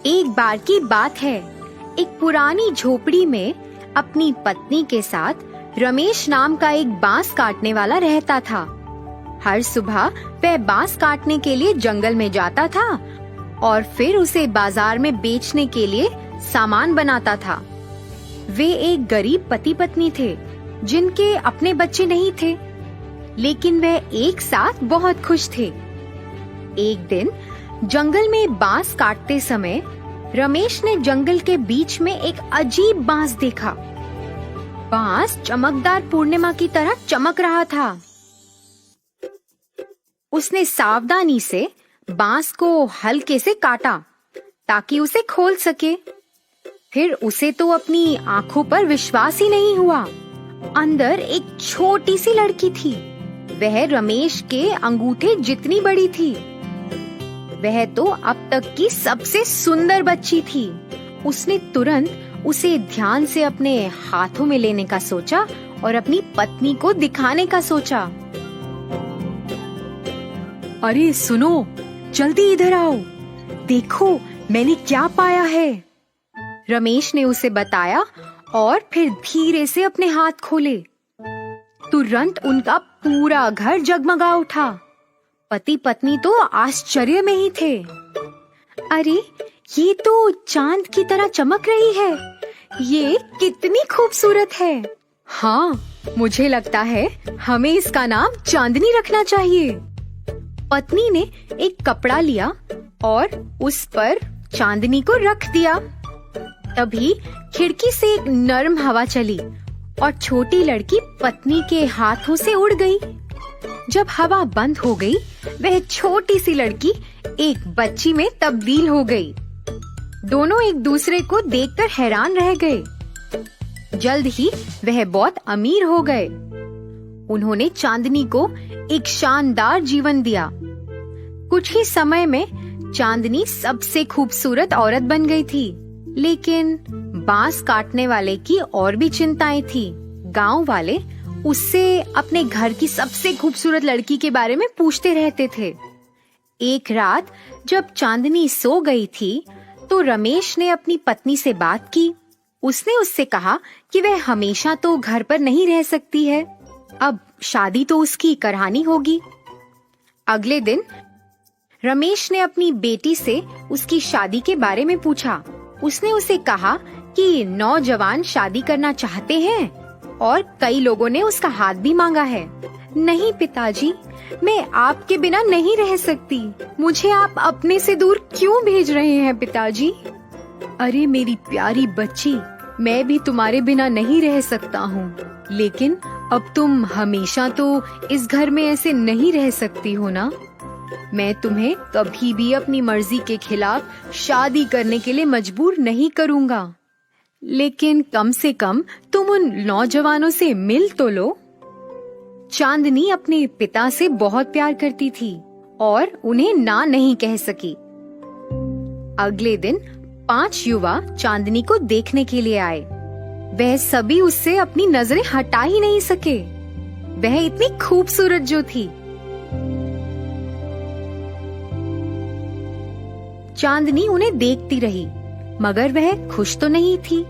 एक बार की बात है, एक पुरानी झोपड़ी में अपनी पत्नी के साथ रमेश नाम का एक बांस काटने वाला रहता था। हर सुबह वह बांस काटने के लिए जंगल में जाता था और फिर उसे बाजार में बेचने के लिए सामान बनाता था। वे एक गरीब पति पत्नी थे जिनके अपने बच्चे नहीं थे, लेकिन वह एक साथ बहुत खुश थे। एक दिन जंगल में बांस काटते समय रमेश ने जंगल के बीच में एक अजीब बांस देखा। बांस चमकदार पूर्णिमा की तरह चमक रहा था। उसने सावधानी से बांस को हल्के से काटा ताकि उसे खोल सके। फिर उसे तो अपनी आंखों पर विश्वास ही नहीं हुआ। अंदर एक छोटी सी लड़की थी। वह रमेश के अंगूठे जितनी बड़ी थी। वह तो अब तक की सबसे सुंदर बच्ची थी। उसने तुरंत उसे ध्यान से अपने हाथों में लेने का सोचा और अपनी पत्नी को दिखाने का सोचा। अरे सुनो, जल्दी इधर आओ, देखो मैंने क्या पाया है। रमेश ने उसे बताया और फिर धीरे से अपने हाथ खोले। तुरंत उनका पूरा घर जगमगा उठा। पति पत्नी तो आश्चर्य में ही थे। अरे, ये तो चांद की तरह चमक रही है। ये कितनी खूबसूरत है। हाँ, मुझे लगता है हमें इसका नाम चांदनी रखना चाहिए। पत्नी ने एक कपड़ा लिया और उस पर चांदनी को रख दिया। तभी खिड़की से एक नरम हवा चली और छोटी लड़की पत्नी के हाथों से उड़ गई। जब हवा बंद हो गई, वह छोटी सी लड़की एक बच्ची में तब्दील हो गई। दोनों एक दूसरे को देखकर हैरान रह गए। जल्द ही वह बहुत अमीर हो गए। उन्होंने चांदनी को एक शानदार जीवन दिया। कुछ ही समय में चांदनी सबसे खूबसूरत औरत बन गई थी। लेकिन बांस काटने वाले की और भी चिंताएं थी। गांव वाले उससे अपने घर की सबसे खूबसूरत लड़की के बारे में पूछते रहते थे। एक रात जब चांदनी सो गई थी, तो रमेश ने अपनी पत्नी से बात की। उसने उससे कहा कि वह हमेशा तो घर पर नहीं रह सकती है। अब शादी तो उसकी करानी होगी। अगले दिन रमेश ने अपनी बेटी से उसकी शादी के बारे में पूछा। उसने उसे कहा कि नौजवान शादी करना चाहते हैं और कई लोगों ने उसका हाथ भी मांगा है। नहीं पिताजी, मैं आपके बिना नहीं रह सकती। मुझे आप अपने से दूर क्यों भेज रहे हैं पिताजी? अरे मेरी प्यारी बच्ची, मैं भी तुम्हारे बिना नहीं रह सकता हूँ, लेकिन अब तुम हमेशा तो इस घर में ऐसे नहीं रह सकती हो ना। मैं तुम्हें कभी भी अपनी मर्जी के खिलाफ शादी करने के लिए मजबूर नहीं करूँगा, लेकिन कम से कम तुम उन नौजवानों से मिल तो लो। चांदनी अपने पिता से बहुत प्यार करती थी और उन्हें ना नहीं कह सकी। अगले दिन 5 युवा चांदनी को देखने के लिए आए। वह सभी उससे अपनी नजरें हटा ही नहीं सके। वह इतनी खूबसूरत जो थी। चांदनी उन्हें देखती रही, मगर वह खुश तो नहीं थी।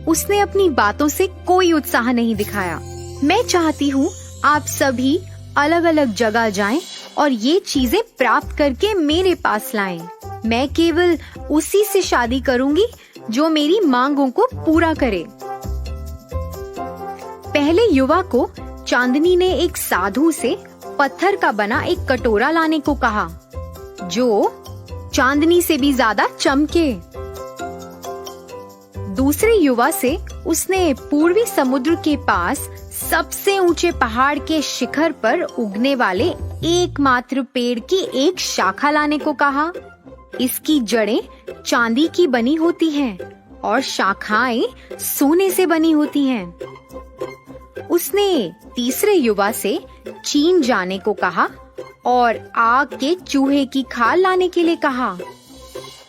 उसने अपनी बातों से कोई उत्साह नहीं दिखाया। मैं चाहती हूँ आप सभी अलग अलग जगह जाएं और ये चीजें प्राप्त करके मेरे पास लाएं। मैं केवल उसी से शादी करूंगी जो मेरी मांगों को पूरा करे। पहले युवा को चांदनी ने एक साधु से पत्थर का बना एक कटोरा लाने को कहा, जो चांदनी से भी ज्यादा चमके। दूसरे युवा से उसने पूर्वी समुद्र के पास सबसे ऊंचे पहाड़ के शिखर पर उगने वाले एकमात्र पेड़ की एक शाखा लाने को कहा। इसकी जड़ें चांदी की बनी होती हैं और शाखाएं सोने से बनी होती हैं। उसने तीसरे युवा से चीन जाने को कहा और आग के चूहे की खाल लाने के लिए कहा।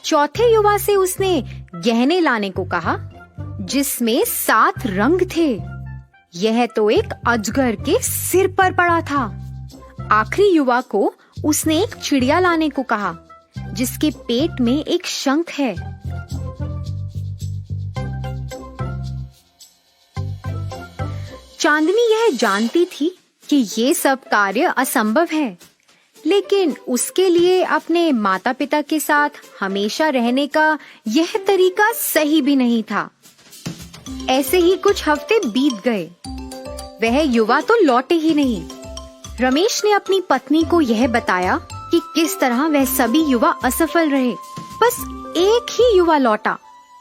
चौथे युवा से उसने गहने लाने को कहा, जिसमें 7 रंग थे। यह तो एक अजगर के सिर पर पड़ा था। आखिरी युवा को उसने एक चिड़िया लाने को कहा, जिसके पेट में एक शंख है। चांदनी यह जानती थी कि ये सब कार्य असंभव है, लेकिन उसके लिए अपने माता पिता के साथ हमेशा रहने का यह तरीका सही भी नहीं था। ऐसे ही कुछ हफ्ते बीत गए। वह युवा तो लौटे ही नहीं। रमेश ने अपनी पत्नी को यह बताया कि किस तरह वह सभी युवा असफल रहे। बस एक ही युवा लौटा।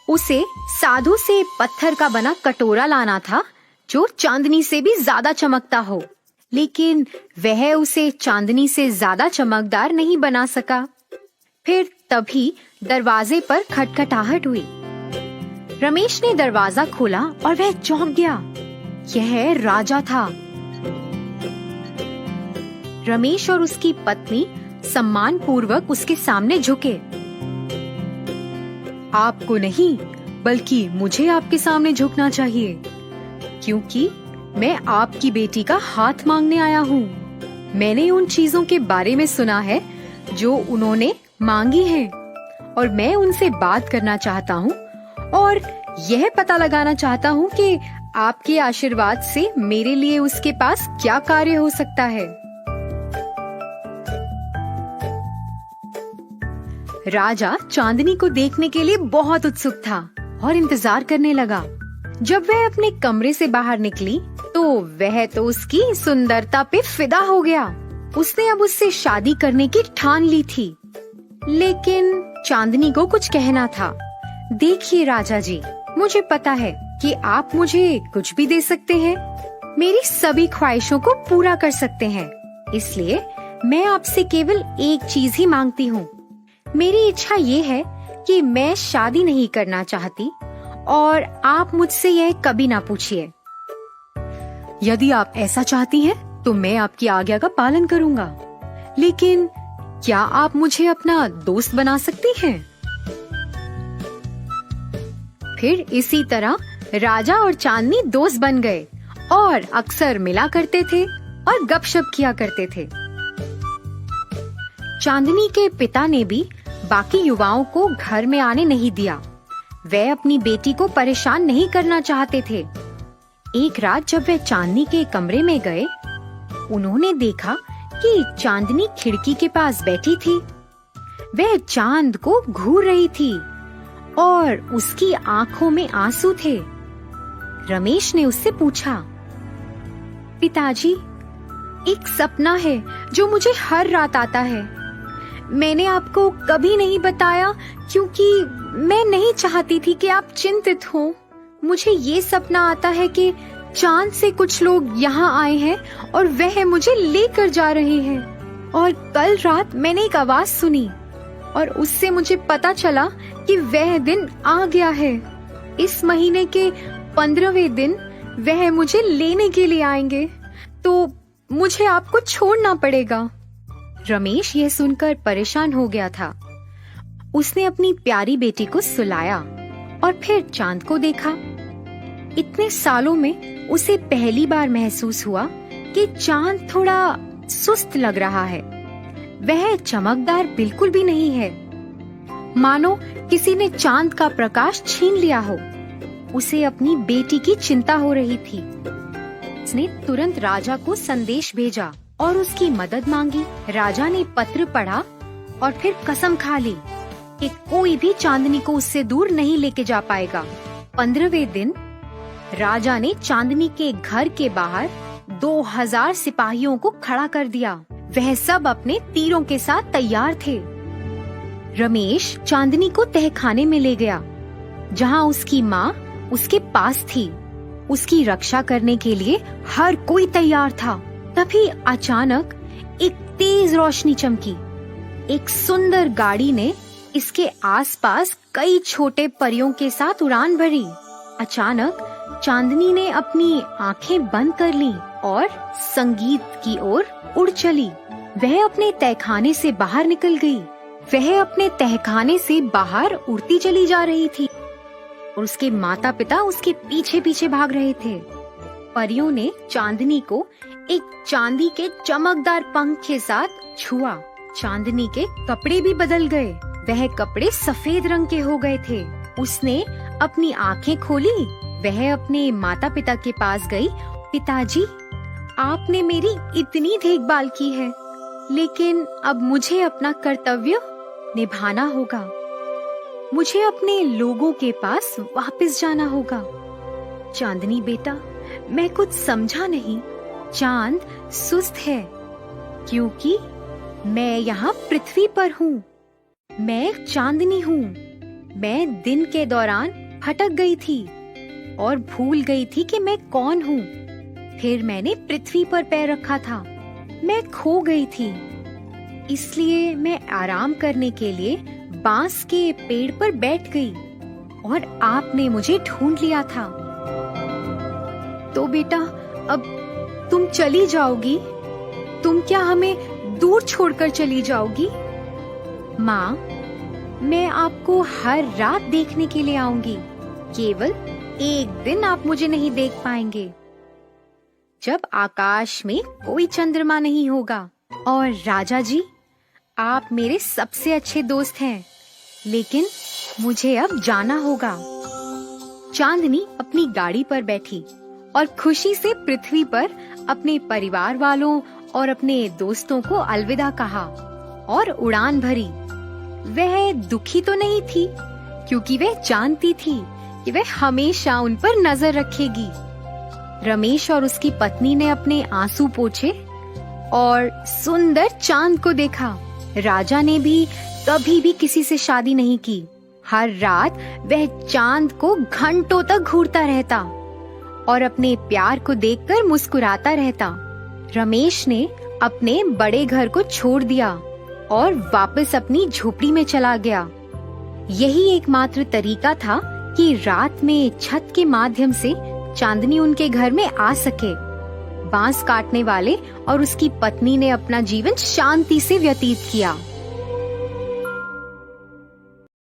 उसे साधु से पत्थर का बना कटोरा लाना था जो चांदनी से भी ज्यादा चमकता हो, लेकिन वह उसे चांदनी से ज्यादा चमकदार नहीं बना सका। फिर तभी दरवाजे पर खटखटाहट हुई। रमेश ने दरवाजा खोला और वह चौंक गया। यह राजा था। रमेश और उसकी पत्नी सम्मान पूर्वक उसके सामने झुके। आपको नहीं, बल्कि मुझे आपके सामने झुकना चाहिए, क्योंकि मैं आपकी बेटी का हाथ मांगने आया हूँ। मैंने उन चीजों के बारे में सुना है जो उन्होंने मांगी हैं, और मैं उनसे बात करना चाहता हूँ और यह पता लगाना चाहता हूँ कि आपके आशीर्वाद से मेरे लिए उसके पास क्या कार्य हो सकता है। राजा चांदनी को देखने के लिए बहुत उत्सुक था और इंतजार करने लगा। जब वह अपने कमरे से बाहर निकली तो वह तो उसकी सुंदरता पे फिदा हो गया। उसने अब उससे शादी करने की ठान ली थी, लेकिन चांदनी को कुछ कहना था। देखिए राजा जी, मुझे पता है कि आप मुझे कुछ भी दे सकते हैं, मेरी सभी ख्वाहिशों को पूरा कर सकते हैं, इसलिए मैं आपसे केवल एक चीज ही मांगती हूँ। मेरी इच्छा ये है कि मैं शादी नहीं करना चाहती और आप मुझसे यह कभी ना पूछिए। यदि आप ऐसा चाहती हैं, तो मैं आपकी आज्ञा का पालन करूँगा, लेकिन क्या आप मुझे अपना दोस्त बना सकती हैं? फिर इसी तरह राजा और चांदनी दोस्त बन गए और अक्सर मिला करते थे और गपशप किया करते थे। चांदनी के पिता ने भी बाकी युवाओं को घर में आने नहीं दिया। वे अपनी बेटी को परेशान नहीं करना चाहते थे। एक रात जब वे चांदनी के कमरे में गए, उन्होंने देखा कि चांदनी खिड़की के पास बैठी थी। वह चांद को घूर रही थी और उसकी आंखों में आंसू थे। रमेश ने उससे पूछा, पिताजी, एक सपना है जो मुझे हर रात आता है। मैंने आपको कभी नहीं बताया क्योंकि मैं नहीं चाहती थी कि आप चिंतित हो। मुझे ये सपना आता है कि चांद से कुछ लोग यहाँ आए हैं और वह मुझे लेकर जा रहे हैं। और कल रात मैंने एक आवाज सुनी और उससे मुझे पता चला कि वह दिन आ गया है। इस महीने के 15वें दिन वह मुझे लेने के लिए आएंगे, तो मुझे आपको छोड़ना पड़ेगा। रमेश यह सुनकर परेशान हो गया था। उसने अपनी प्यारी बेटी को सुलाया और फिर चांद को देखा। इतने सालों में उसे पहली बार महसूस हुआ कि चांद थोड़ा सुस्त लग रहा है। वह चमकदार बिल्कुल भी नहीं है, मानो किसी ने चांद का प्रकाश छीन लिया हो। उसे अपनी बेटी की चिंता हो रही थी। उसने तुरंत राजा को संदेश भेजा और उसकी मदद मांगी। राजा ने पत्र पढ़ा और फिर कसम खा ली कि कोई भी चांदनी को उससे दूर नहीं लेके जा पाएगा। 15वें दिन राजा ने चांदनी के घर के बाहर 2000 सिपाहियों को खड़ा कर दिया। वह सब अपने तीरों के साथ तैयार थे। रमेश चांदनी को तहखाने में ले गया, जहाँ उसकी माँ उसके पास थी। उसकी रक्षा करने के लिए हर कोई तैयार था। तभी अचानक एक तेज रोशनी चमकी। एक सुंदर गाड़ी ने इसके आसपास कई छोटे परियों के साथ उड़ान भरी। अचानक चांदनी ने अपनी आंखें बंद कर लीं और संगीत की ओर उड़ चली। वह अपने तहखाने से बाहर निकल गई। वह अपने तहखाने से बाहर उड़ती चली जा रही थी और उसके माता पिता उसके पीछे पीछे भाग रहे थे। परियों ने चांदनी को एक चांदी के चमकदार पंख के साथ छुआ। चांदनी के कपड़े भी बदल गए। वह कपड़े सफेद रंग के हो गए थे। उसने अपनी आंखें खोली। वह अपने माता पिता के पास गई। पिताजी, आपने मेरी इतनी देखभाल की है, लेकिन अब मुझे अपना कर्तव्य निभाना होगा। मुझे अपने लोगों के पास वापस जाना होगा। चांदनी बेटा, मैं कुछ समझा नहीं। चांद सुस्त है क्योंकि मैं यहाँ पृथ्वी पर हूँ। मैं एक चांदनी हूँ। मैं दिन के दौरान भटक गई थी और भूल गई थी कि मैं कौन हूँ। फिर मैंने पृथ्वी पर पैर रखा था। मैं खो गई थी, इसलिए मैं आराम करने के लिए बांस के पेड़ पर बैठ गई और आपने मुझे ढूंढ लिया था। तो बेटा, अब तुम चली जाओगी? तुम क्या हमें दूर छोड़कर चली जाओगी? माँ, मैं आपको हर रात देखने के लिए आऊंगी। केवल एक दिन आप मुझे नहीं देख पाएंगे, जब आकाश में कोई चंद्रमा नहीं होगा। और राजा जी, आप मेरे सबसे अच्छे दोस्त हैं, लेकिन मुझे अब जाना होगा। चांदनी अपनी गाड़ी पर बैठी और खुशी से पृथ्वी पर अपने परिवार वालों और अपने दोस्तों को अलविदा कहा और उड़ान भरी। वह दुखी तो नहीं थी, क्योंकि वह जानती थी कि वह हमेशा उन पर नजर रखेगी। रमेश और उसकी पत्नी ने अपने आंसू पोंछे और सुंदर चांद को देखा। राजा ने भी कभी भी किसी से शादी नहीं की। हर रात वह चांद को घंटों तक घूरता रहता और अपने प्यार को देखकर मुस्कुराता रहता। रमेश ने अपने बड़े घर को छोड़ दिया और वापस अपनी झोपड़ी में चला गया। यही एकमात्र तरीका था कि रात में छत के माध्यम से चांदनी उनके घर में आ सके। बांस काटने वाले और उसकी पत्नी ने अपना जीवन शांति से व्यतीत किया।